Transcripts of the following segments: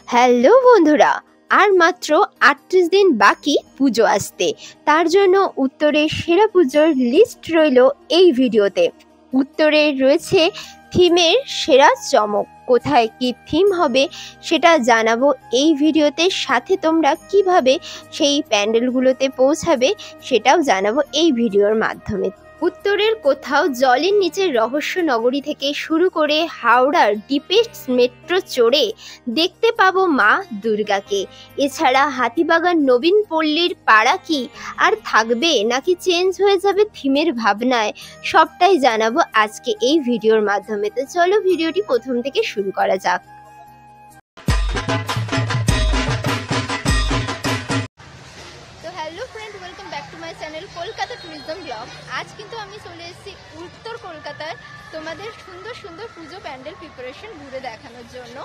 Hello বন্ধুরা, আর মাত্র ৩৮ দিন বাকি পুজো আসতে। তার জন্য উত্তরের সেরা পুজোর লিস্ট রইল এই ভিডিওতে। উত্তরে রয়েছে থিমের সেরা চমক, কোথায় কি থিম হবে সেটা জানাবো এই ভিডিওতে। সাথে তোমরা কিভাবে সেই প্যান্ডেলগুলোতে পৌঁছাবে সেটাও জানাবো এই ভিডিওর মাধ্যমে। উত্তরের কোথাও জলের নিচের রহস্য নগরী থেকে শুরু করে হাওড়ার ডিপেস্ট মেট্রো চড়ে দেখতে পাবো মা দুর্গাকে। এছাড়া হাতিবাগান নবীন পল্লীর পাড়া কি আর থাকবে নাকি চেঞ্জ হয়ে যাবে থিমের ভাবনায়, সবটাই জানাবো আজকে এই ভিডিওর মাধ্যমে। তো চলো ভিডিওটি প্রথম থেকে শুরু করা যাক। Kolkata tourism blog. আজ কিন্তু আমি চলে এসেছি উত্তর কলকাতার তোমাদের সুন্দর সুন্দর পুজো প্যান্ডেল প্রিপারেশন ঘুরে দেখানোর জন্য,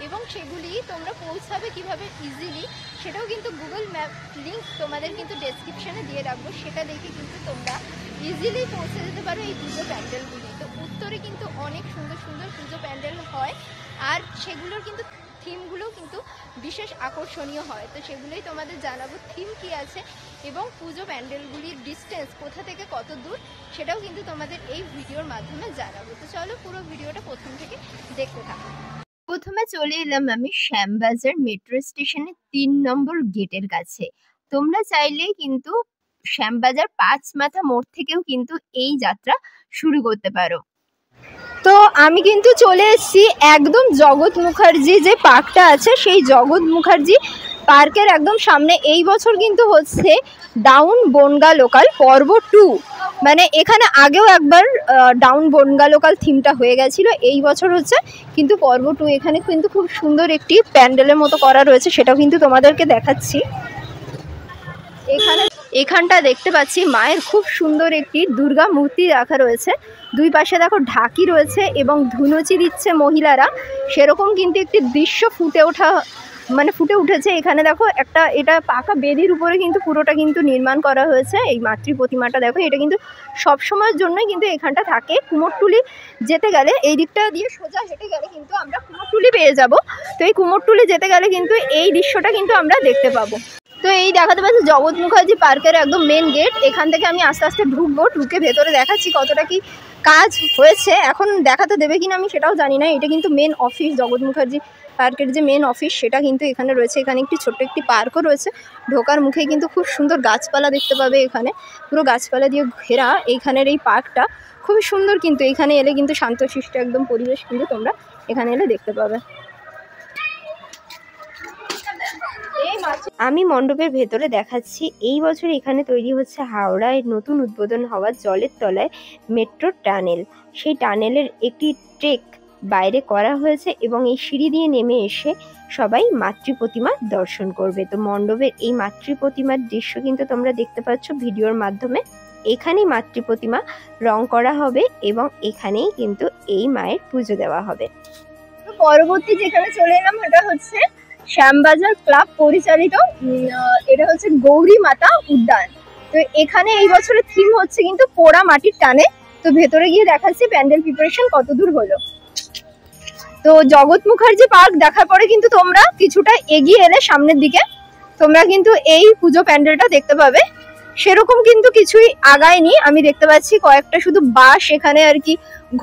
এবং সেগুলি তোমরা পৌঁছাবে কিভাবে ইজিলি সেটাও কিন্তু গুগল ম্যাপ লিঙ্ক তোমাদের কিন্তু ডেসক্রিপশনে দিয়ে রাখবো। সেটা দেখে কিন্তু তোমরা ইজিলি পৌঁছে যেতে পারো এই পুজো প্যান্ডেলগুলি। তো উত্তরে কিন্তু অনেক সুন্দর সুন্দর পুজো প্যান্ডেল হয়, আর সেগুলোর কিন্তু থিমগুলো কিন্তু বিশেষ আকর্ষণীয় হয়। তো সেগুলোই তোমাদের জানাবো, থিম কি আছে এবং পুজো প্যান্ডেলগুলির ডিস্টেন্স কোথা থেকে কত দূর সেটাও কিন্তু তোমাদের এই ভিডিওর মাধ্যমে জানাবো। তো চলো পুরো ভিডিওটা প্রথম থেকে দেখতে থাকো। প্রথমে চলে এলাম আমি শ্যামবাজার মেট্রো স্টেশনের ৩ নম্বর গেটের কাছে। তোমরা চাইলে কিন্তু শ্যামবাজার ৫ মাথা মোড় থেকেও কিন্তু এই যাত্রা শুরু করতে পারো। তো আমি কিন্তু চলে এসেছি একদম জগৎ মুখার্জি যে পার্কটা আছে সেই জগৎ মুখার্জি পার্কের একদম সামনে। এই বছর কিন্তু হচ্ছে ডাউন বনগা লোকাল পর্ব 2, মানে এখানে আগেও একবার ডাউন বনগা লোকাল থিমটা হয়ে গেছিলো, এই বছর হচ্ছে কিন্তু পর্ব 2। এখানে কিন্তু খুব সুন্দর একটি প্যান্ডেলের মতো করা রয়েছে, সেটাও কিন্তু তোমাদেরকে দেখাচ্ছি। এখানটা দেখতে পাচ্ছি মায়ের খুব সুন্দর একটি দুর্গা মূর্তি রাখা রয়েছে। দুই পাশে দেখো ঢাকি রয়েছে এবং ধুনুচি দিচ্ছে মহিলারা, সেরকম কিন্তু একটি দৃশ্য ফুটে উঠেছে এখানে। দেখো একটা এটা পাকা বেদির উপরে কিন্তু পুরোটা কিন্তু নির্মাণ করা হয়েছে। এই মাতৃ প্রতিমাটা দেখো, এটা কিন্তু সব সময়ের জন্যই কিন্তু এখানটা থাকে। কুমোরটুলি যেতে গেলে এই দিকটা দিয়ে সোজা হেঁটে গেলে কিন্তু আমরা কুমোরটুলি পেয়ে যাব। তো এই কুমোরটুলি যেতে গেলে কিন্তু এই দৃশ্যটা কিন্তু আমরা দেখতে পাবো। তো এই দেখাতে পাচ্ছি জগৎ মুখার্জি পার্কের একদম মেন গেট। এখান থেকে আমি আস্তে আস্তে ঢুকবো, ঢুকে ভেতরে দেখাচ্ছি কতটা কি কাজ হয়েছে। এখন দেখাতে দেবে কিনা আমি সেটাও জানি না। এটা কিন্তু মেন অফিস, জগৎ মুখার্জি পার্কের যে মেন অফিস সেটা কিন্তু এখানে রয়েছে। এখানে একটি ছোট্ট একটি পার্কও রয়েছে। ঢোকার মুখে কিন্তু খুব সুন্দর গাছপালা দেখতে পাবে। এখানে পুরো গাছপালা দিয়ে ঘেরা এইখানের এই পার্কটা খুবই সুন্দর। কিন্তু এখানে এলে কিন্তু শান্তশিষ্ট একদম পরিবেশ কিন্তু তোমরা এখানে এলে দেখতে পাবে। আমি মণ্ডপের ভেতরে দেখাচ্ছি। এই বছর এখানে তৈরি হচ্ছে হাওড়ায় নতুন উদ্বোধন হওয়া জলের তলায় মেট্রো টানেল। সেই টানেলের একটি ট্রেক বাইরে করা হয়েছে এবং এই সিঁড়ি দিয়ে নেমে এসে সবাই মাতৃ প্রতিমা দর্শন করবে। তো মণ্ডপের এই মাতৃ প্রতিমার দৃশ্য কিন্তু তোমরা দেখতে পাচ্ছ ভিডিওর মাধ্যমে। এখানেই মাতৃ প্রতিমা রং করা হবে এবং এখানেই কিন্তু এই মায়ের পুজো দেওয়া হবে। পরবর্তী যেখানে চলে এলাম এটা হচ্ছে শ্যামবাজার ক্লাব পরিচালিত, এটা হচ্ছে গৌরী মাতা উদ্যান। তো এখানে এই বছরের থিম হচ্ছে কিন্তু পোড়া মাটির টানে। তো ভেতরে গিয়ে দেখাচ্ছি প্যান্ডেল প্রিপারেশন কতদূর হলো। তো জগৎ মুখার্জি পার্ক দেখার পরে কিন্তু তোমরা কিছুটা এগিয়ে এলে সামনের দিকে তোমরা কিন্তু এই পুজো প্যান্ডেলটা দেখতে পাবে। সেরকম কিন্তু কিছুই আগায়নি, আমি দেখতে পাচ্ছি কয়েকটা শুধু বাঁশ এখানে আর কি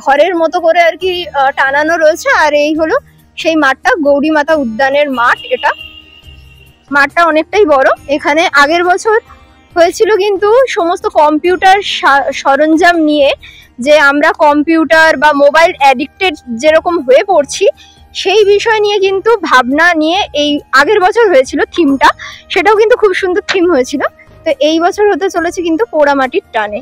ঘরের মতো করে আর কি টানানো রয়েছে। আর এই হলো সেই মাঠটা, গৌরী মাতা উদ্যানের মাঠ। এটা মাঠটা অনেকটাই বড়। এখানে আগের বছর হয়েছিল কিন্তু সমস্ত কম্পিউটার সরঞ্জাম নিয়ে, যে আমরা কম্পিউটার বা মোবাইল অ্যাডিক্টেড যেরকম হয়ে পড়ছি সেই বিষয় নিয়ে কিন্তু ভাবনা নিয়ে এই আগের বছর হয়েছিল থিমটা, সেটাও কিন্তু খুব সুন্দর থিম হয়েছিল। তো এই বছর হতে চলেছে কিন্তু পোড়া মাটির টানে।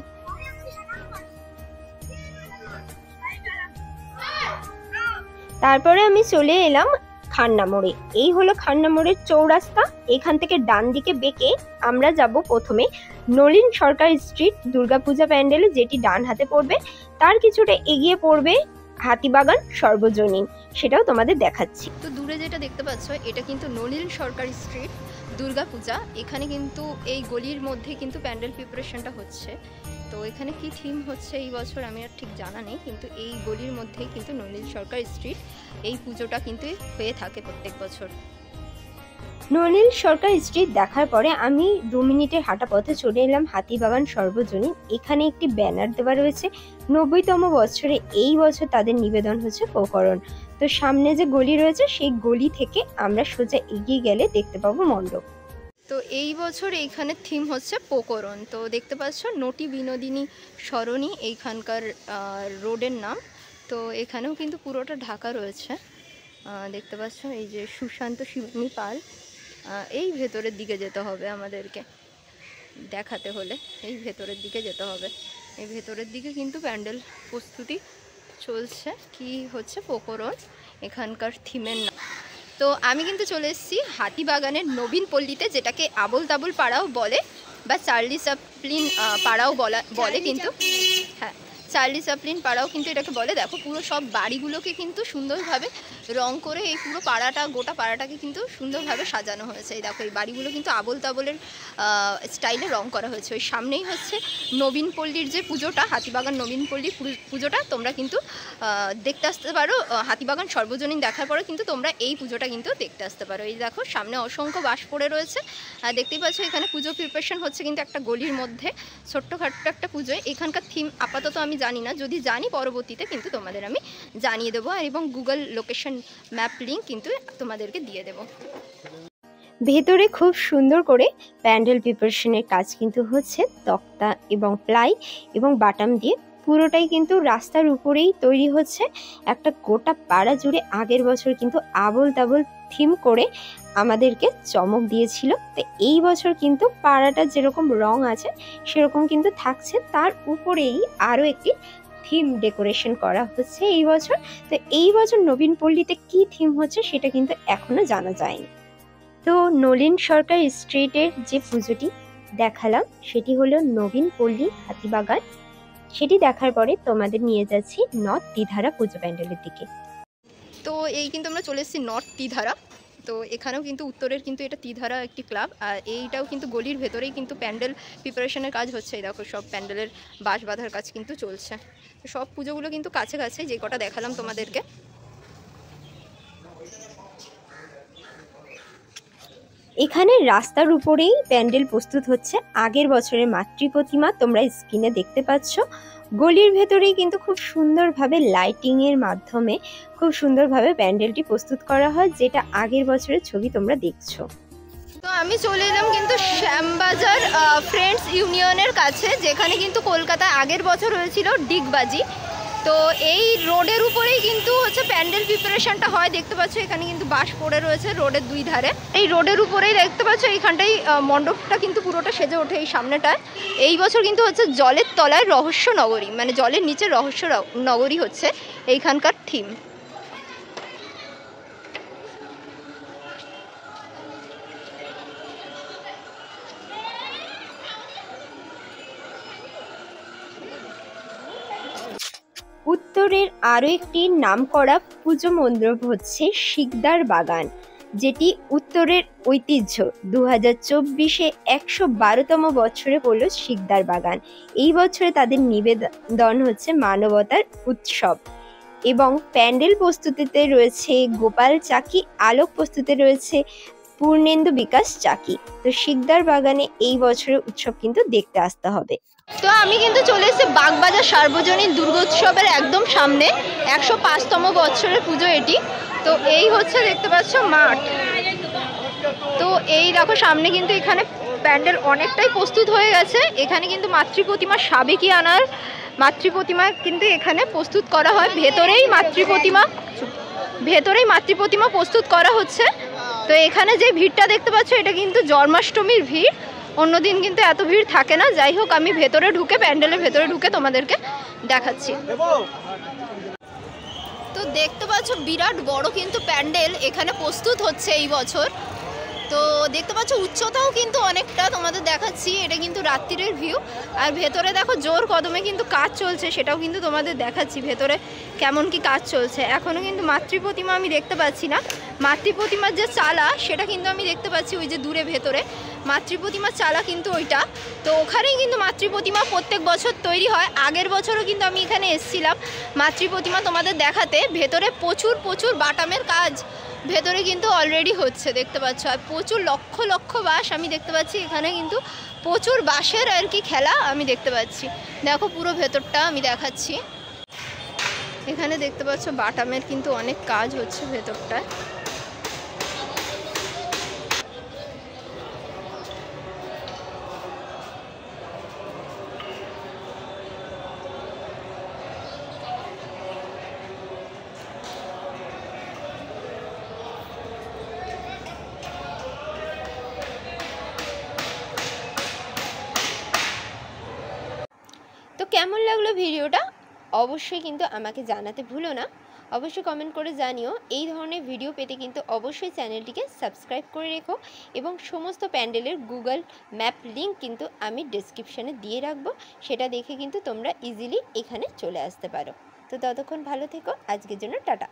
তারপরে আমি চলে এলাম খান্না মোড়ে। এই হলো খান্না মোড়ের চৌরাস্তা। এখান থেকে ডান দিকে বেঁকে আমরা যাব প্রথমে নলিন সরকার স্ট্রিট দুর্গাপূজা প্যান্ডেলে, যেটি ডান হাতে পড়বে। তার কিছুটা এগিয়ে পড়বে হাতিবাগান সর্বজনীন, সেটাও তোমাদের দেখাচ্ছি। তো দূরে যেটা দেখতে পাচ্ছ এটা কিন্তু নলিন সরকার স্ট্রিট দুর্গাপূজা। এখানে কিন্তু এই গলির মধ্যে কিন্তু প্যান্ডেল প্রিপারেশনটা হচ্ছে। তো এখানে কি থিম হচ্ছে এই বছর আমি আর ঠিক জানা নেই, কিন্তু এই গলির মধ্যেই কিন্তু নলিন সরকার স্ট্রিট এই পুজোটা কিন্তু হয়ে থাকে প্রত্যেক বছর। নলিন সরকার স্ট্রিট দেখার পরে আমি 2 মিনিটের হাঁটা পথে চলে এলাম হাতিবাগান সর্বজনীন। এখানে একটি ব্যানার দেওয়া রয়েছে 90তম বছরে এই বছর তাদের নিবেদন হচ্ছে প্রকরণ। তো সামনে যে গলি রয়েছে সেই গলি থেকে আমরা সোজা এগিয়ে গেলে দেখতে পাবো মণ্ডপ। তো এই বছর এইখানে থিম হচ্ছে প্রকরণ। তো দেখতে পাচ্ছ নটি বিনোদিনী সরণি এইখানকার রোডের নাম। তো এখানেও কিন্তু পুরোটা ঢাকা রয়েছে, দেখতে পাচ্ছ এই যে সুশান্ত শিবানী পাল। এই ভেতরের দিকে যেতে হবে আমাদেরকে দেখাতে হলে, এই ভেতরের দিকে যেতে হবে। এই ভেতরের দিকে কিন্তু প্যান্ডেল প্রস্তুতি চলছে, কি হচ্ছে প্রকরণ এখানকার থিমের নাম। তো আমি কিন্তু চলে এসেছি হাতিবাগানের নবীন পল্লীতে, যেটাকে আবোল তাবোল পাড়াও বলে বা চার্লি চ্যাপলিন পাড়াও বলে কিন্তু, হ্যাঁ চার্লি চ্যাপলিন পাড়াও কিন্তু এটাকে বলে। দেখো পুরো সব বাড়িগুলোকে কিন্তু সুন্দরভাবে রং করে এই পুরো পাড়াটা, গোটা পাড়াটাকে কিন্তু সুন্দরভাবে সাজানো হয়েছে। এই দেখো এই বাড়িগুলো কিন্তু আবোল তাবোলের স্টাইলে রং করা হয়েছে। ওই সামনেই হচ্ছে নবীন পল্লীর যে পুজোটা, হাতিবাগান নবীন পল্লীর পুজোটা তোমরা কিন্তু দেখতে আসতে পারো। হাতিবাগান সর্বজনীন দেখার পরে কিন্তু তোমরা এই পুজোটা কিন্তু দেখতে আসতে পারো। এই দেখো সামনে অসংখ্য বাস পড়ে রয়েছে, দেখতেই পাচ্ছ এখানে পুজো প্রিপারেশন হচ্ছে কিন্তু একটা গলির মধ্যে, ছোট্টখাট্ট একটা পুজোয়। এখানকার থিম আপাতত আমি জানি না, যদি জানি পরবর্তীতে কিন্তু তোমাদের আমি জানিয়ে দেবো, এবং গুগল লোকেশন ম্যাপ লিঙ্ক কিন্তু তোমাদেরকে দিয়ে দেবো। ভেতরে খুব সুন্দর করে প্যান্ডেল প্রিপারেশনের কাজ কিন্তু হচ্ছে তক্তা এবং প্লাই এবং বাটাম দিয়ে। পুরোটাই কিন্তু রাস্তার উপরেই তৈরি হচ্ছে, একটা গোটা পাড়া জুড়ে আগের বছর কিন্তু আবোল তাবোল থিম করে আমাদেরকে চমক দিয়েছিল। তো এই বছর কিন্তু পাড়াটা যেরকম রং আছে সেরকম কিন্তু থাকছে, তার উপরেই আরও একটি থিম ডেকোরেশন করা হচ্ছে এই বছর। তো এই বছর নবীন পল্লীতে কি থিম হচ্ছে সেটা কিন্তু এখনো জানা যায়নি। তো নলিন সরকার স্ট্রিটের যে পুজোটি দেখালাম সেটি হলো নবীন পল্লী হাতিবাগান। সেটি দেখার পরে তোমাদের নিয়ে যাচ্ছি নর্থ তিধারা পুজো প্যান্ডেলের দিকে। তো এই কিন্তু আমরা চলে এসেছি নর্থ তিধারা। তো এখানেও কিন্তু উত্তরের কিন্তু এটা তিধারা একটি ক্লাব, আর এইটাও কিন্তু গলির ভেতরেই কিন্তু প্যান্ডেল প্রিপারেশনের কাজ হচ্ছে। এই দেখো সব প্যান্ডেলের বাঁশ বাঁধার কাজ কিন্তু চলছে। সব পুজোগুলো কিন্তু কাছে কাছে, যে কটা দেখালাম তোমাদেরকে। এখানে রাস্তার উপরেই প্যান্ডেল প্রস্তুত হচ্ছে। আগের বছরের মাতৃ প্রতিমা তোমরা স্ক্রিনে দেখতে পাচ্ছ। গলির ভেতরেই কিন্তু খুব সুন্দরভাবে লাইটিংয়ের মাধ্যমে খুব সুন্দরভাবে প্যান্ডেলটি প্রস্তুত করা হয়, যেটা আগের বছরের ছবি তোমরা দেখছো। তো আমি চলে এলাম কিন্তু শ্যামবাজার ফ্রেন্ডস ইউনিয়নের কাছে, যেখানে কিন্তু কলকাতায় আগের বছর হয়েছিল ডিগবাজি। তো এই রোডের উপরেই কিন্তু হচ্ছে প্যান্ডেল প্রিপারেশনটা হয়। দেখতে পাচ্ছ এখানে কিন্তু বাঁশ পড়ে রয়েছে রোডের দুই ধারে। এই রোডের উপরেই দেখতে পাচ্ছ এইখানটাই মণ্ডপটা কিন্তু পুরোটা সেজে ওঠে এই সামনেটায়। এই বছর কিন্তু হচ্ছে জলের তলায় রহস্য নগরী, মানে জলের নিচে রহস্য নগরী হচ্ছে এইখানকার থিম। উত্তরের আরও একটি নামকরা পুজো মণ্ডপ হচ্ছে শিকদার বাগান, যেটি উত্তরের ঐতিহ্য। 2024-এ 112তম বছরে পড়ল শিকদার বাগান। এই বছরে তাদের নিবেদন হচ্ছে মানবতার উৎসব, এবং প্যান্ডেল প্রস্তুতিতে রয়েছে গোপাল চাকি, আলোক প্রস্তুতিতে রয়েছে পূর্ণেন্দু বিকাশ চাকি। তো শিকদার বাগানে এই বছরের উৎসব কিন্তু দেখতে আসতে হবে। তো আমি কিন্তু চলে এসেছি বাগবাজার সার্বজনীন দুর্গোৎসবের একদম সামনে, 105তম বছরের পুজো এটি। তো এই হচ্ছে দেখতে পাচ্ছ মাঠ। তো এই দেখো সামনে কিন্তু এখানে প্যান্ডেল অনেকটাই প্রস্তুত হয়ে গেছে। এখানে কিন্তু মাতৃ প্রতিমা সাবেকি আনার মাতৃ প্রতিমা কিন্তু এখানে প্রস্তুত করা হয়। ভেতরেই মাতৃ প্রতিমা প্রস্তুত করা হচ্ছে। তো এখানে যে ভিড়টা দেখতে পাচ্ছ এটা কিন্তু জন্মাষ্টমীর ভিড়, অন্যদিন কিন্তু এত ভিড় থাকে না। যাই হোক আমি ভেতরে ঢুকে, প্যান্ডেলের ভেতরে ঢুকে তোমাদেরকে দেখাচ্ছি। তো দেখতে পাচ্ছ বিরাট বড় কিন্তু প্যান্ডেল এখানে প্রস্তুত হচ্ছে এই বছর। তো দেখতে পাচ্ছ উচ্চতাও কিন্তু অনেকটা, তোমাদের দেখাচ্ছি। এটা কিন্তু রাত্রিরের ভিউ, আর ভেতরে দেখো জোর কদমে কিন্তু কাজ চলছে, সেটাও কিন্তু তোমাদের দেখাচ্ছি ভেতরে কেমন কি কাজ চলছে। এখনও কিন্তু মাতৃ প্রতিমা আমি দেখতে পাচ্ছি না। মাতৃ প্রতিমার যে চালা সেটা কিন্তু আমি দেখতে পাচ্ছি ওই যে দূরে ভেতরে মাতৃ প্রতিমার চালা কিন্তু ওইটা। তো ওখানেই কিন্তু মাতৃ প্রতিমা প্রত্যেক বছর তৈরি হয়। আগের বছরও কিন্তু আমি এখানে এসেছিলাম মাতৃ প্রতিমা তোমাদের দেখাতে। ভেতরে প্রচুর বাটামের কাজ ভেতরে কিন্তু অলরেডি হচ্ছে দেখতে পাচ্ছ, আর প্রচুর লক্ষ লক্ষ বাঁশ আমি দেখতে পাচ্ছি এখানে, কিন্তু প্রচুর বাঁশের আর কি খেলা আমি দেখতে পাচ্ছি। দেখো পুরো ভেতরটা আমি দেখাচ্ছি, এখানে দেখতে পাচ্ছ বাটামের কিন্তু অনেক কাজ হচ্ছে ভেতরটায়। তো কেমন লাগলো ভিডিওটা অবশ্যই কিন্তু আমাকে জানাতে ভুলো না, অবশ্যই কমেন্ট করে জানিও। এই ধরনের ভিডিও পেতে কিন্তু অবশ্যই চ্যানেলটিকে সাবস্ক্রাইব করে রেখো, এবং সমস্ত প্যান্ডেলের গুগল ম্যাপ লিঙ্ক কিন্তু আমি ডেসক্রিপশানে দিয়ে রাখবো, সেটা দেখে কিন্তু তোমরা ইজিলি এখানে চলে আসতে পারো। তো ততক্ষণ ভালো থেকো, আজকের জন্য টাটা।